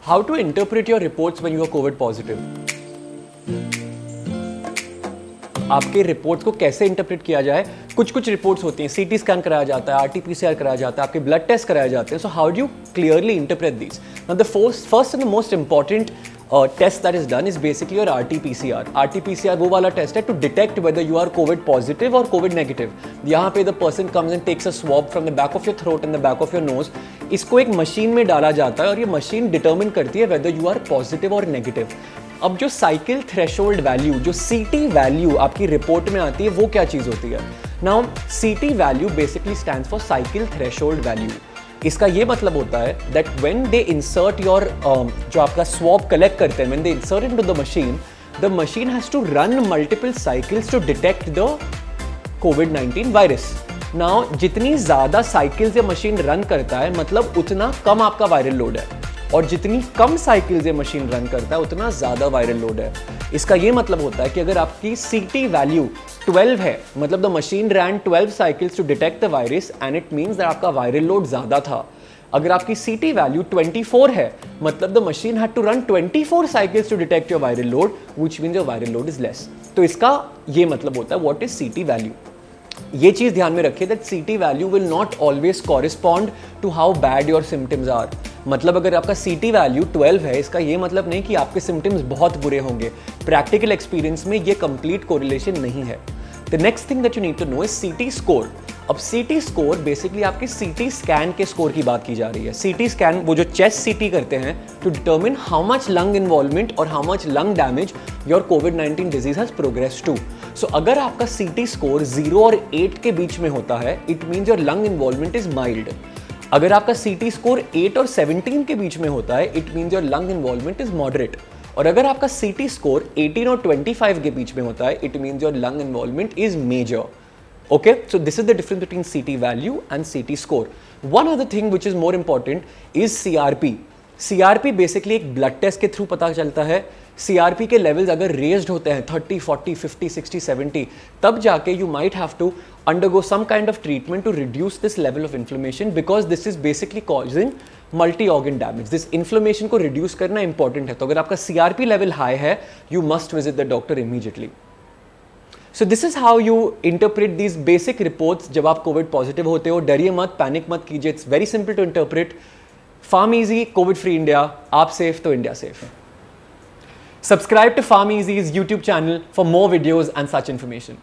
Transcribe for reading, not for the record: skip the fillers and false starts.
How to interpret your reports when you are COVID positive? आपके reports को कैसे interpret किया जाए? कुछ रिपोर्ट्स होती हैं, सीटी स्कैन कराया जाता है, आरटीपीसीआर कराया जाता है, आपके ब्लड टेस्ट कराए जाते हैं. So how do you clearly interpret this? Now the first and the most important test that is done is basically your RTPCR. RTPCR वो वाला टेस्ट है to detect whether you are COVID positive और COVID negative. यहाँ पे the person comes and takes a swab from the back of your throat and the back of your nose. इसको एक machine में डाला जाता है और ये मशीन डिटर्मिन करती है वेदर यू आर पॉजिटिव और नेगेटिव. अब जो साइकिल थ्रेशोल्ड वैल्यू, जो सीटी वैल्यू आपकी रिपोर्ट में आती है, वो क्या चीज होती है? Now CT value basically stands for cycle threshold value. इसका ये मतलब होता है that when they insert your जो आपका स्वैब कलेक्ट करते हैं, when they insert into the machine has to run multiple cycles to detect the कोविड-19 वायरस. नाउ जितनी ज्यादा साइकिल्स ये मशीन रन करता है, मतलब उतना कम आपका वायरल लोड है, और जितनी कम साइकिल्स ये मशीन रन करता है उतना ज़्यादा वायरल लोड है. इसका ये मतलब होता है कि अगर आपकी सीटी वैल्यू 12 है, मतलब the machine ran 12 cycles to detect the virus and it means that आपका वायरल लोड ज़्यादा था. अगर आपकी सीटी वैल्यू 24 है, मतलब the machine had to run 24 cycles to detect your viral load, which means your viral load is less. तो इसका ये मतलब होता है व्हाट इज सीटी वैल्यू. ये चीज ध्यान में रखिए that CT value will not always correspond to how bad your symptoms are. मतलब अगर आपका सीटी वैल्यू 12 है, इसका ये मतलब नहीं कि आपके सिम्टम्स बहुत बुरे होंगे. प्रैक्टिकल एक्सपीरियंस में ये कंप्लीट कोरिलेशन नहीं है. The next thing that you need to know is CT score. अब सीटी स्कोर बेसिकली आपके सीटी स्कैन के स्कोर की बात की जा रही है. सीटी स्कैन वो जो चेस्ट सीटी करते हैं to determine how much lung involvement और how much lung damage your कोविड-19 disease has progress to. So अगर आपका सीटी स्कोर 0 और 8 के बीच में होता है, it means your lung involvement is mild. अगर आपका सीटी स्कोर 8 और 17 के बीच में होता है, it means your lung involvement is moderate. और अगर आपका सीटी स्कोर 18 और 25 के बीच में होता है, it means your lung involvement is major. Okay, so this is the difference between CT value and CT score. One other thing which is more important is CRP. CRP basically एक blood test के through पता चलता है. CRP के levels अगर raised होते हैं 30, 40, 50, 60, 70, तब जाके you might have to undergo some kind of treatment to reduce this level of inflammation because this is basically causing multi-organ damage. This inflammation को reduce करना important है. तो अगर आपका CRP level high है, you must visit the doctor immediately. So this is how you interpret these basic reports जब आप Covid positive होते हो. डरिए मत, पैनिक मत कीजिए. It's very simple to interpret. PharmEasy, COVID free India. आप सेफ तो India safe. Subscribe to Farm Easy's YouTube channel for more videos and such information.